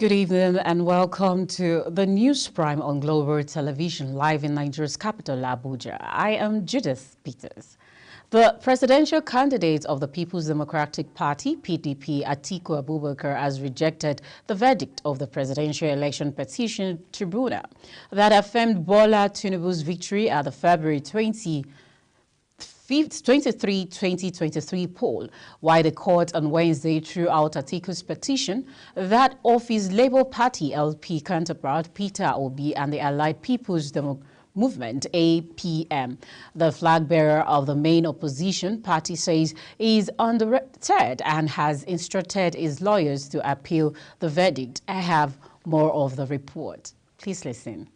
Good evening and welcome to the News Prime on Global Television, live in Nigeria's capital, Abuja. I am Judith Peters. The presidential candidate of the People's Democratic Party, PDP, Atiku Abubakar, has rejected the verdict of the Presidential Election Petition Tribunal that affirmed Bola Tinubu's victory at the February 2023 poll, while the court on Wednesday threw out Atiku's petition that of his Labour Party LP counterpart Peter Obi and the Allied People's Movement, APM. The flag bearer of the main opposition party says he is undeterred and has instructed his lawyers to appeal the verdict. I have more of the report. Please listen.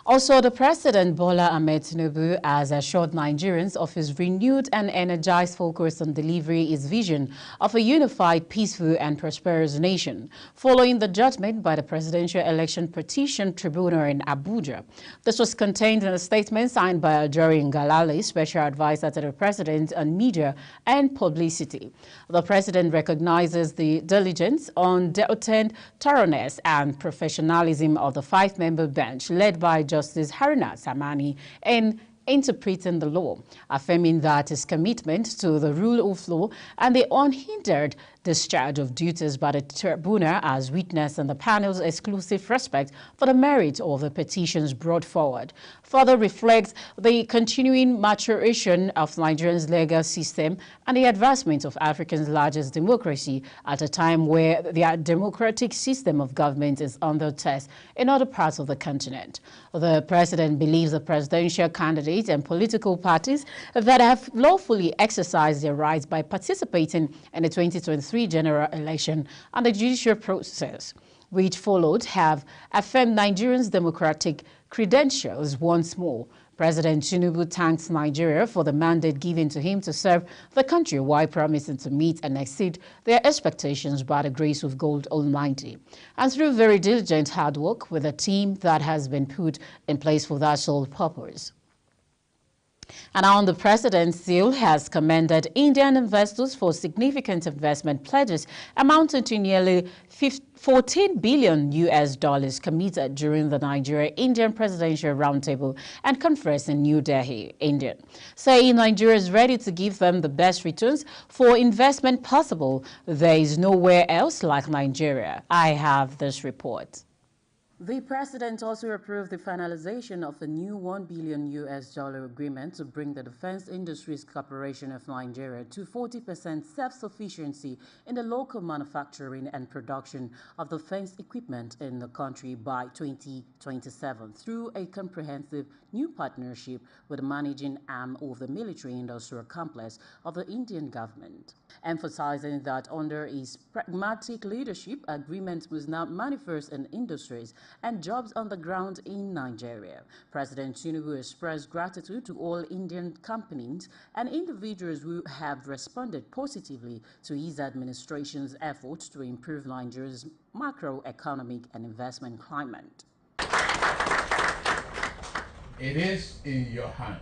Also, the President Bola Ahmed Tinubu has assured Nigerians of his renewed and energized focus on delivering his vision of a unified, peaceful and prosperous nation, following the judgment by the Presidential Election Petition Tribunal in Abuja. This was contained in a statement signed by Ajuri Ngalale, Special Advisor to the President on Media and Publicity. The President recognizes the diligence, undeterred thoroughness and professionalism of the five-member bench led by Justice Haruna Samani in interpreting the law, affirming that his commitment to the rule of law and the unhindered discharge of duties by the tribunal as witnessed in the panel's exclusive respect for the merit of the petitions brought forward, further reflects the continuing maturation of Nigeria's legal system and the advancement of Africa's largest democracy at a time where the democratic system of government is under test in other parts of the continent. The president believes the presidential candidates and political parties that have lawfully exercised their rights by participating in the 2023 general election and the judicial process, which followed, have affirmed Nigerians' democratic credentials once more. President Tinubu thanks Nigeria for the mandate given to him to serve the country while promising to meet and exceed their expectations by the grace of God Almighty, and through very diligent hard work with a team that has been put in place for that sole purpose. And now the president still has commended Indian investors for significant investment pledges amounting to nearly 14 billion US dollars committed during the Nigeria-Indian Presidential Roundtable and Conference in New Delhi, India, saying Nigeria is ready to give them the best returns for investment possible. There is nowhere else like Nigeria. I have this report. The president also approved the finalization of a new $1 billion US agreement to bring the Defense Industries Corporation of Nigeria to 40% self-sufficiency in the local manufacturing and production of defense equipment in the country by 2027 through a comprehensive new partnership with the managing arm of the military-industrial complex of the Indian government, emphasizing that under his pragmatic leadership, agreement was now manifest in industries and jobs on the ground in Nigeria. President Tinubu expressed gratitude to all Indian companies and individuals who have responded positively to his administration's efforts to improve Nigeria's macroeconomic and investment climate. It is in your hand,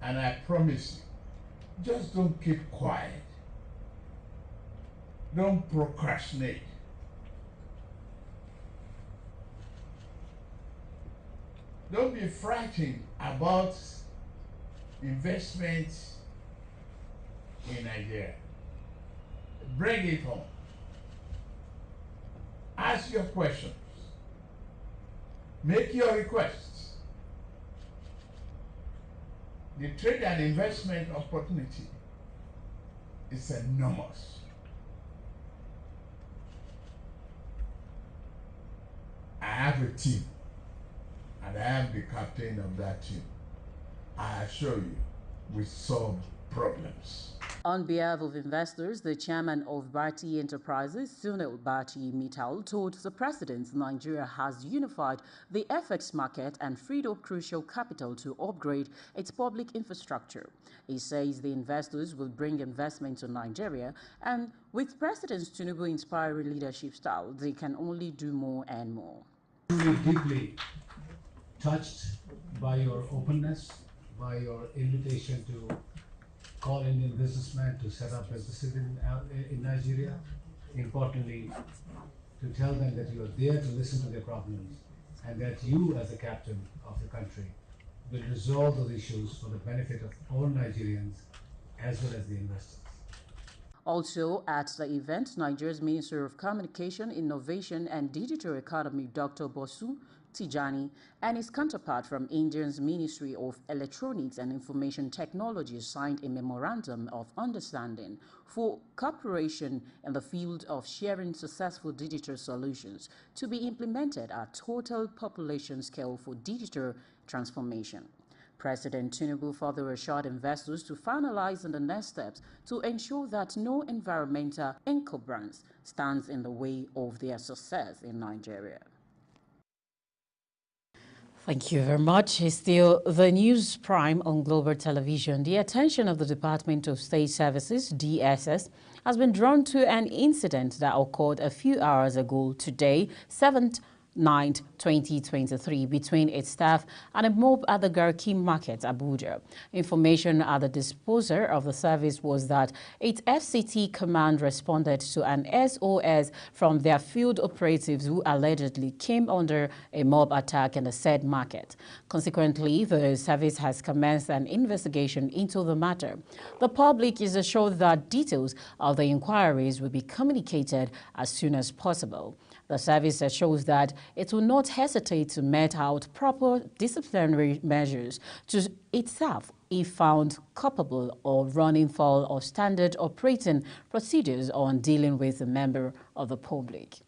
and I promise you, just don't keep quiet. Don't procrastinate. Don't be frightened about investments in Nigeria. Bring it home. Ask your questions. Make your requests. The trade and investment opportunity is enormous. I have a team, and I am the captain of that team. I assure you, we solve problems. On behalf of investors, the chairman of Bharti Enterprises, Sunil Bharti Mittal, told the president Nigeria has unified the FX market and freed up crucial capital to upgrade its public infrastructure. He says the investors will bring investment to Nigeria, and with President Tinubu's inspiring leadership style, they can only do more and more. I'm deeply touched by your openness, by your invitation to call Indian businessmen to set up a business in Nigeria. importantly, to tell them that you are there to listen to their problems and that you, as the captain of the country, will resolve those issues for the benefit of all Nigerians as well as the investors. Also at the event, Nigeria's Minister of Communication, Innovation and Digital Economy, Dr. Bosu Tijani, and his counterpart from India's Ministry of Electronics and Information Technology signed a memorandum of understanding for cooperation in the field of sharing successful digital solutions to be implemented at total population scale for digital transformation. President Tinubu further assured investors to finalize on the next steps to ensure that no environmental encumbrance stands in the way of their success in Nigeria. Thank you very much. It's still the News Prime on Global Television. The attention of the Department of State Services, DSS, has been drawn to an incident that occurred a few hours ago today, 7th 9th, 2023, between its staff and a mob at the Garki Market, Abuja. Information at the disposal of the service was that its FCT command responded to an SOS from their field operatives who allegedly came under a mob attack in the said market. Consequently, the service has commenced an investigation into the matter. The public is assured that details of the inquiries will be communicated as soon as possible. The service assures that it will not hesitate to mete out proper disciplinary measures to itself if found culpable of running foul of standard operating procedures on dealing with a member of the public.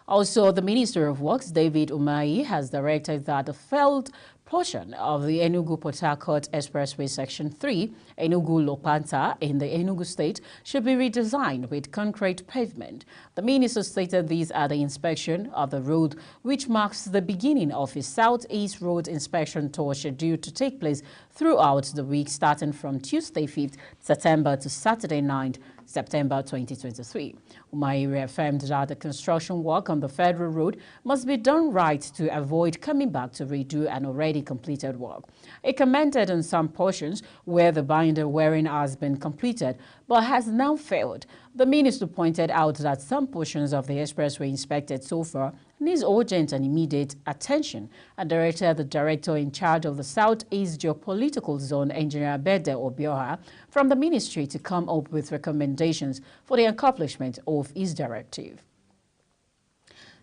Also, the Minister of Works, David Umahi, has directed that the failed portion of the Enugu-Port Harcourt Expressway Section 3, Enugu-Lopanta, in the Enugu State, should be redesigned with concrete pavement. The minister stated this at the inspection of the road, which marks the beginning of his Southeast Road inspection tour scheduled to take place throughout the week, starting from Tuesday 5th September to Saturday 9th September 2023. Umahi reaffirmed that the construction work on the federal road must be done right to avoid coming back to redo an already completed work. He commented on some portions where the binder wearing has been completed but has now failed. The minister pointed out that some portions of the expressway inspected so far needs urgent and immediate attention and directed the director in charge of the Southeast Geopolitical Zone, Engineer Bede Obioha, from the ministry to come up with recommendations for the accomplishment of his directive.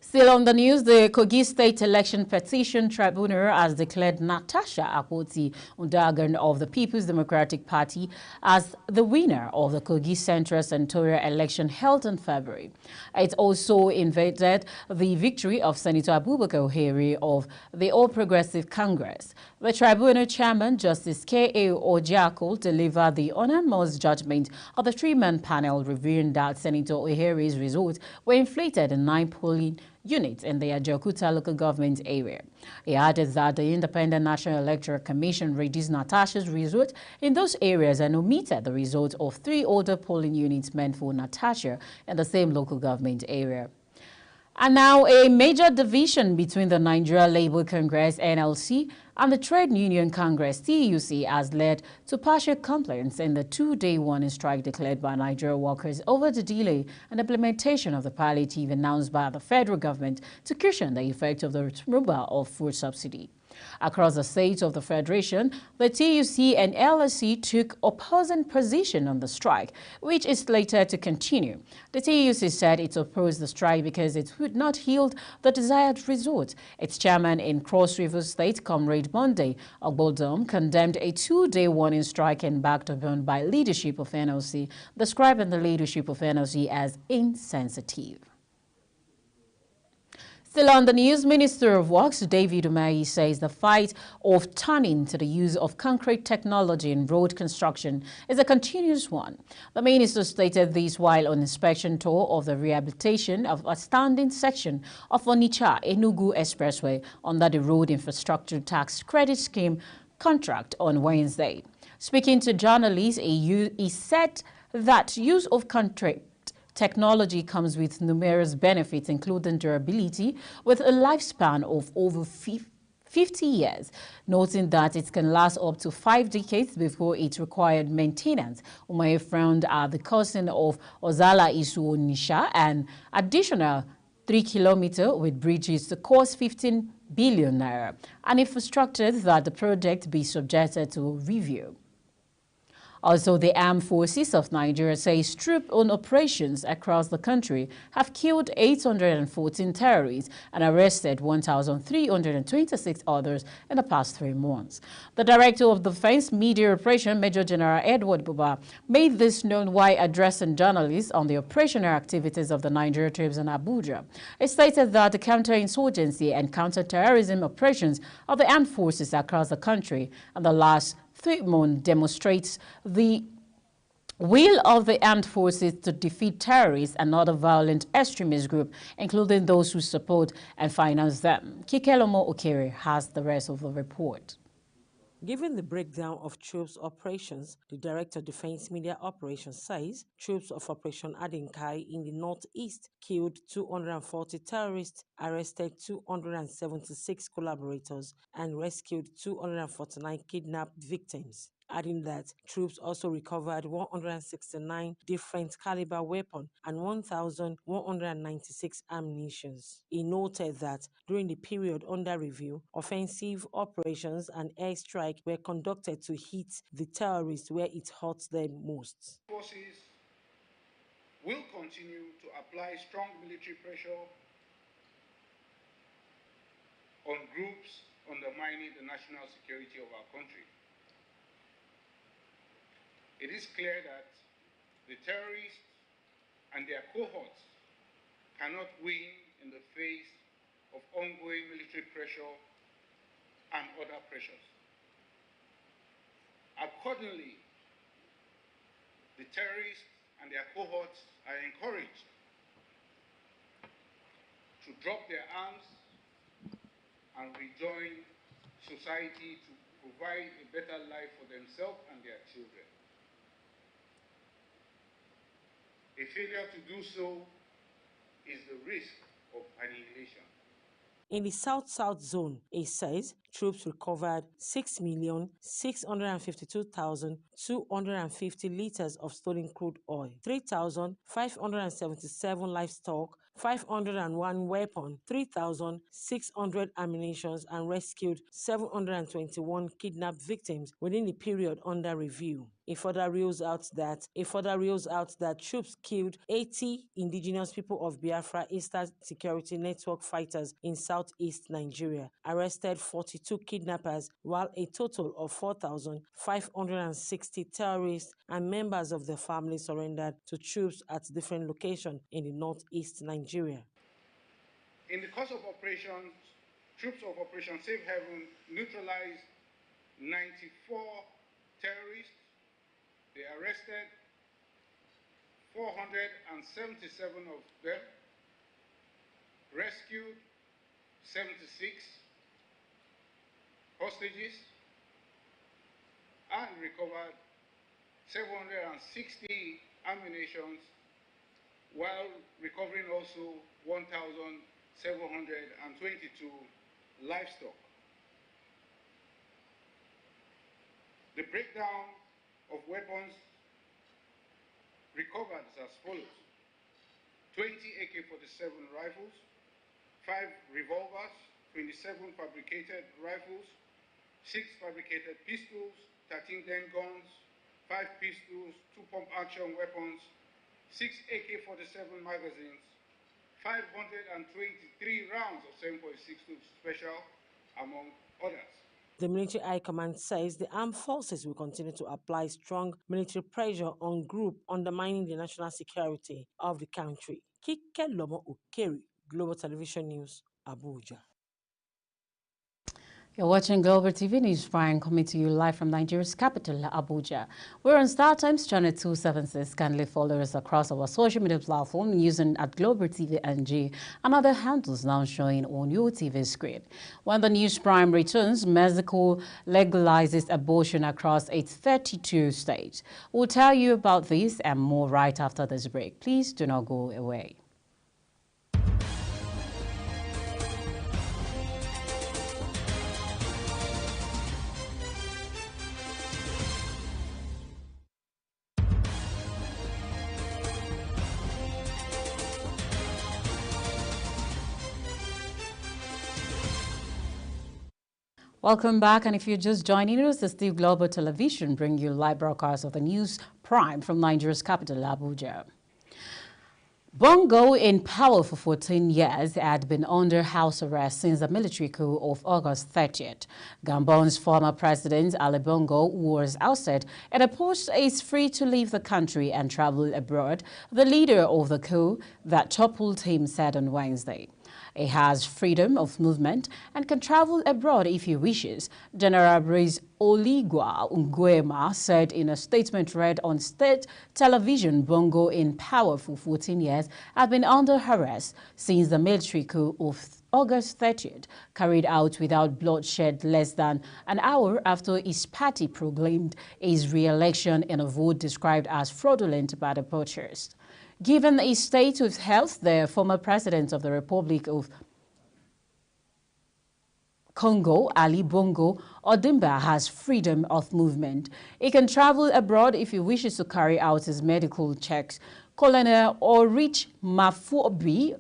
Still on the news, the Kogi State Election Petition Tribunal has declared Natasha Akpoti-Uduaghan of the People's Democratic Party as the winner of the Kogi Central Senatorial election held in February. It also invaded the victory of Senator Abubakar Ohere of the All Progressive Congress. The tribunal chairman, Justice K.A. Ojiako, delivered the unanimous judgment of the three-man panel, revealing that Senator Ohere's results were inflated in 9 polling units in the Ajaokuta local government area. He added that the Independent National Electoral Commission reduced Natasha's result in those areas and omitted the results of 3 other polling units meant for Natasha in the same local government area. And now a major division between the Nigeria Labour Congress, NLC, and the Trade Union Congress, TUC, has led to partial complaints in the 2-day warning strike declared by Nigeria workers over the delay and implementation of the palliative announced by the federal government to cushion the effect of the removal of food subsidy. Across the states of the Federation, the TUC and LSC took opposing position on the strike, which is slated to continue. The TUC said it opposed the strike because it would not yield the desired result. Its chairman in Cross River State, Comrade Monday Ogbodom, condemned a 2-day warning strike embarked upon by leadership of NLC, describing the leadership of NLC as insensitive. Still on the news, Minister of Works David Umahi says the fight of turning to the use of concrete technology in road construction is a continuous one. The minister stated this while on inspection tour of the rehabilitation of a standing section of Onitsha-Enugu Expressway under the Road Infrastructure Tax Credit Scheme contract on Wednesday. Speaking to journalists, he said that use of concrete technology comes with numerous benefits, including durability, with a lifespan of over 50 years, noting that it can last up to 5 decades before it required maintenance. Umahi frowned at the costing of Ozalla-Isu-Onitsha, an additional 3 kilometers with bridges to cost 15 billion naira, and instructed that the project be subjected to review. Also, the Armed Forces of Nigeria says troop-owned operations across the country have killed 814 terrorists and arrested 1,326 others in the past 3 months. The Director of Defense Media Operation, Major General Edward Buba, made this known while addressing journalists on the operational activities of the Nigeria troops in Abuja. He stated that the counterinsurgency and counter-terrorism operations of the armed forces across the country and the last 3 months demonstrates the will of the armed forces to defeat terrorists and other violent extremist groups, including those who support and finance them. Kikelomo Okere has the rest of the report. Given the breakdown of troops operations, the Director of Defense Media Operations says troops of Operation Adinkai in the northeast killed 240 terrorists, arrested 276 collaborators, and rescued 249 kidnapped victims. Adding that troops also recovered 169 different caliber weapons and 1,196 ammunitions. He noted that during the period under review, offensive operations and airstrikes were conducted to hit the terrorists where it hurts them most. Forces will continue to apply strong military pressure on groups undermining the national security of our country. It is clear that the terrorists and their cohorts cannot win in the face of ongoing military pressure and other pressures. Accordingly, the terrorists and their cohorts are encouraged to drop their arms and rejoin society to provide a better life for themselves and their children. A failure to do so is the risk of annihilation. In the South-South zone, it says troops recovered 6,652,250 liters of stolen crude oil, 3,577 livestock, 501 weapons, 3,600 ammunition, and rescued 721 kidnapped victims within the period under review. It further rules out that troops killed 80 indigenous people of Biafra Eastern Security Network fighters in southeast Nigeria, arrested 42 kidnappers, while a total of 4,560 terrorists and members of their families surrendered to troops at different locations in the northeast Nigeria. In the course of operations, troops of Operation Safe Haven neutralized 94 terrorists. They arrested 477 of them, rescued 76 hostages, and recovered 760 ammunition, while recovering also 1,722 livestock. The breakdown of weapons recovered is as follows: 20 AK-47 rifles, 5 revolvers, 27 fabricated rifles, 6 fabricated pistols, 13 den guns, 5 pistols, 2 pump-action weapons, 6 AK-47 magazines, 523 rounds of 7.62 special, among others. The military high command says the armed forces will continue to apply strong military pressure on groups undermining the national security of the country. Kikelomo Okere, Global Television News, Abuja. You're watching Global TV News Prime, coming to you live from Nigeria's capital, Abuja. We're on StarTimes channel 276. Kindly follow us across our social media platform using @Global TV NG and other handles now showing on your TV screen. When the News Prime returns, Mexico legalizes abortion across its 32 states. We'll tell you about this and more right after this break. Please do not go away. Welcome back, and if you're just joining us, the Steve Global Television bring you live broadcast of the news prime from Nigeria's capital, Abuja. Bongo, in power for 14 years, had been under house arrest since the military coup of August 30th. Gabon's former president, Ali Bongo, who was ousted and a post is free to leave the country and travel abroad, the leader of the coup that toppled him said on Wednesday. He has freedom of movement and can travel abroad if he wishes, General Brice Oligui Nguema said in a statement read on state television. Bongo, in power for 14 years, had been under arrest since the military coup of August 30th, carried out without bloodshed less than an hour after his party proclaimed his re-election in a vote described as fraudulent by the voters. Given his state of health, the former president of the Republic of Congo, Ali Bongo Ondimba, has freedom of movement. He can travel abroad if he wishes to carry out his medical checks. Colonel Orich Manfuobi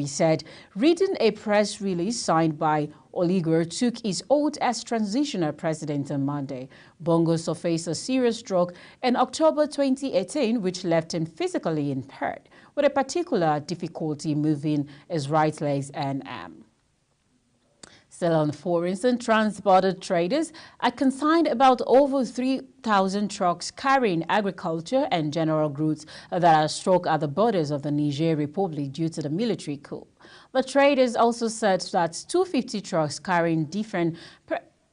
said, reading a press release signed by Oligui took his oath as transitional president on Monday. Bongo faced a serious stroke in October 2018, which left him physically impaired, with a particular difficulty moving his right legs and arm. Still on foreign and trans-border traders are consigned about over 3,000 trucks carrying agriculture and general goods that are struck at the borders of the Niger Republic due to the military coup. The traders also said that 250 trucks carrying different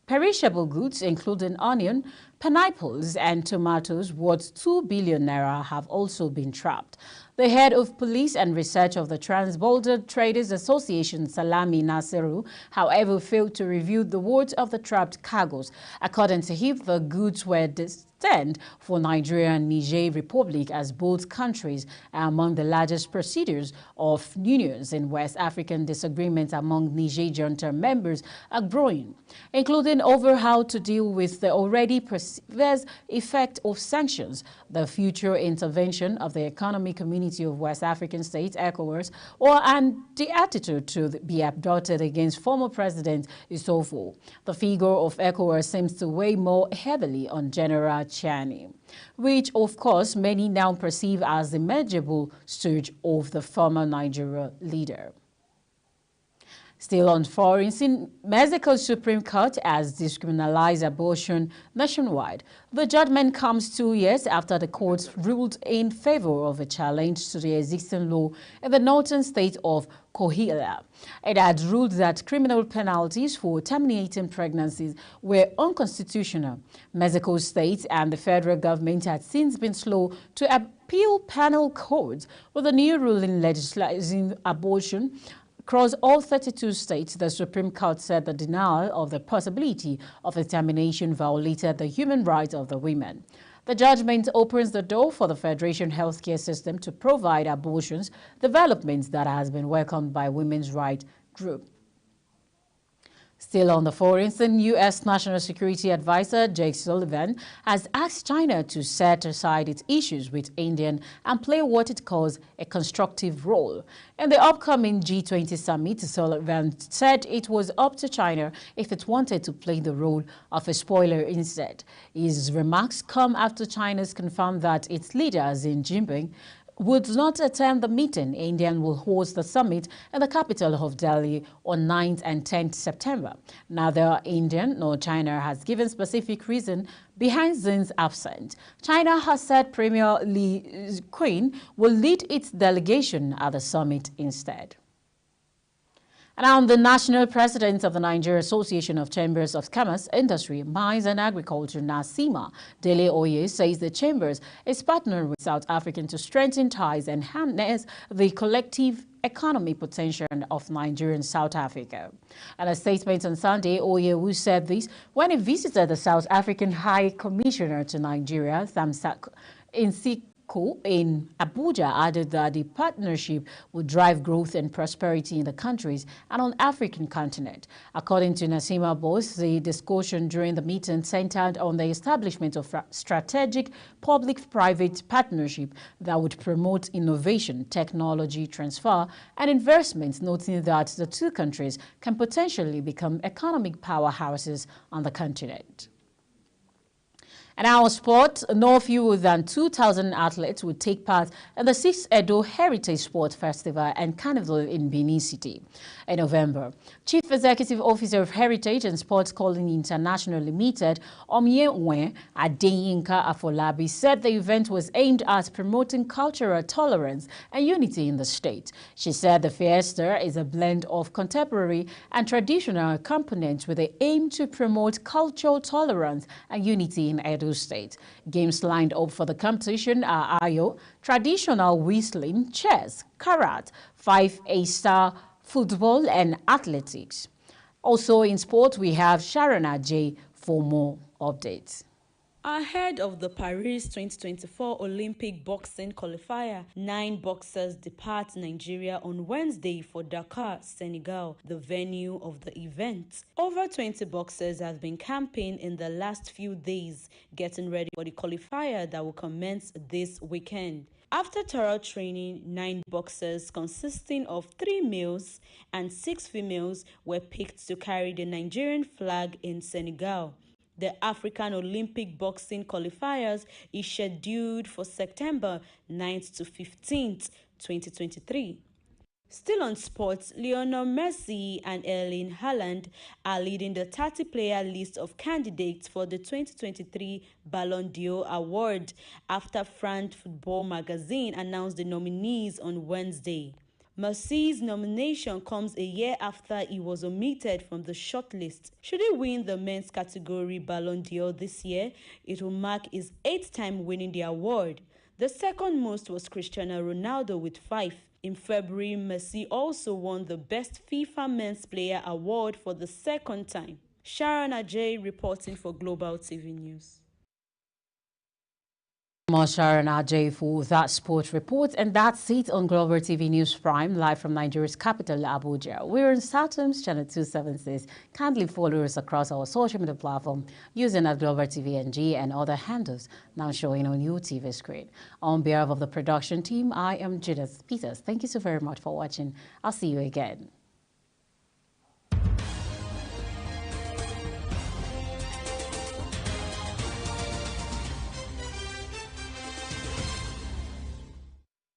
perishable goods, including onion, pineapples, and tomatoes worth 2 billion naira, have also been trapped. The head of police and research of the Trans-Border Traders Association, Salami Nasiru, however, failed to review the worth of the trapped cargoes. According to him, the goods were destined for Nigeria and Niger Republic, as both countries are among the largest procedures of unions in West African. Disagreements among Niger junta members are growing, including over how to deal with the already pervasive effect of sanctions, the future intervention of the Economic Community of West African States, ECOWAS, and the attitude to be adopted against former President Issoufou. The figure of ECOWAS seems to weigh more heavily on General Chani, which, of course, many now perceive as the manageable stooge of the former Nigeria leader. Still on foreign scene, Mexico's Supreme Court has decriminalized abortion nationwide. The judgment comes 2 years after the court ruled in favor of a challenge to the existing law in the northern state of Coahuila. It had ruled that criminal penalties for terminating pregnancies were unconstitutional. Mexico's state and the federal government had since been slow to appeal penal codes, with the new ruling legislating abortion across all 32 states. The Supreme Court said the denial of the possibility of extermination violated the human rights of the women. The judgment opens the door for the Federation healthcare system to provide abortions, developments that has been welcomed by women's rights groups. Still on the foreign scene, U.S. National Security Advisor Jake Sullivan has asked China to set aside its issues with India and play what it calls a constructive role. In the upcoming G20 summit, Sullivan said it was up to China if it wanted to play the role of a spoiler instead. His remarks come after China's confirmed that its leader, Xi Jinping, would not attend the meeting. India will host the summit in the capital of Delhi on 9th and 10th September. Neither India nor China has given specific reason behind Xi's absence. China has said Premier Li Qiang will lead its delegation at the summit instead. And the national president of the Nigeria Association of Chambers of Commerce, Industry, Mines and Agriculture, NASIMA, Dele Oye, says the chambers is partnering with South Africa to strengthen ties and harness the collective economic potential of Nigeria and South Africa. In a statement on Sunday, Oye, who said this when he visited the South African High Commissioner to Nigeria, Thamsak APCO in Abuja added that the partnership would drive growth and prosperity in the countries and on the African continent. According to Nasima Bose, the discussion during the meeting centered on the establishment of strategic public-private partnership that would promote innovation, technology transfer, and investments, noting that the two countries can potentially become economic powerhouses on the continent. In our sport, no fewer than 2,000 athletes will take part in the 6th Edo Heritage Sport Festival and Carnival in Benin City in November. Chief Executive Officer of Heritage and Sports Calling International Limited, Omye Adeyinka Afolabi, said the event was aimed at promoting cultural tolerance and unity in the state. She said the fiesta is a blend of contemporary and traditional components with the aim to promote cultural tolerance and unity in Edo State. Games lined up for the competition are Ayo, traditional whistling, chess, karat, 5A-star football, and athletics. Also in sport, we have Sharon Ajay for more updates. Ahead of the Paris 2024 Olympic boxing qualifier, 9 boxers depart Nigeria on Wednesday for Dakar, Senegal, the venue of the event. Over 20 boxers have been camping in the last few days, getting ready for the qualifier that will commence this weekend. After thorough training, 9 boxers consisting of 3 males and 6 females were picked to carry the Nigerian flag in Senegal. The African Olympic boxing qualifiers is scheduled for September 9th to 15th, 2023. Still on sports, Lionel Messi and Erling Haaland are leading the 30-player list of candidates for the 2023 Ballon d'Or award after France Football magazine announced the nominees on Wednesday. Messi's nomination comes a year after he was omitted from the shortlist. Should he win the men's category Ballon d'Or this year, it will mark his 8th time winning the award. The second most was Cristiano Ronaldo with 5. In February, Messi also won the Best FIFA Men's Player award for the second time. Sharon Ajay reporting for Global TV News. Sharon Ajay for that sport report, and that's it on Global TV News Prime, live from Nigeria's capital, Abuja. We're on Saturns channel 276. Kindly follow us across our social media platform using at Global TV NG and other handles now showing on your TV screen. On behalf of the production team, I am Judith Peters. Thank you so very much for watching. I'll see you again.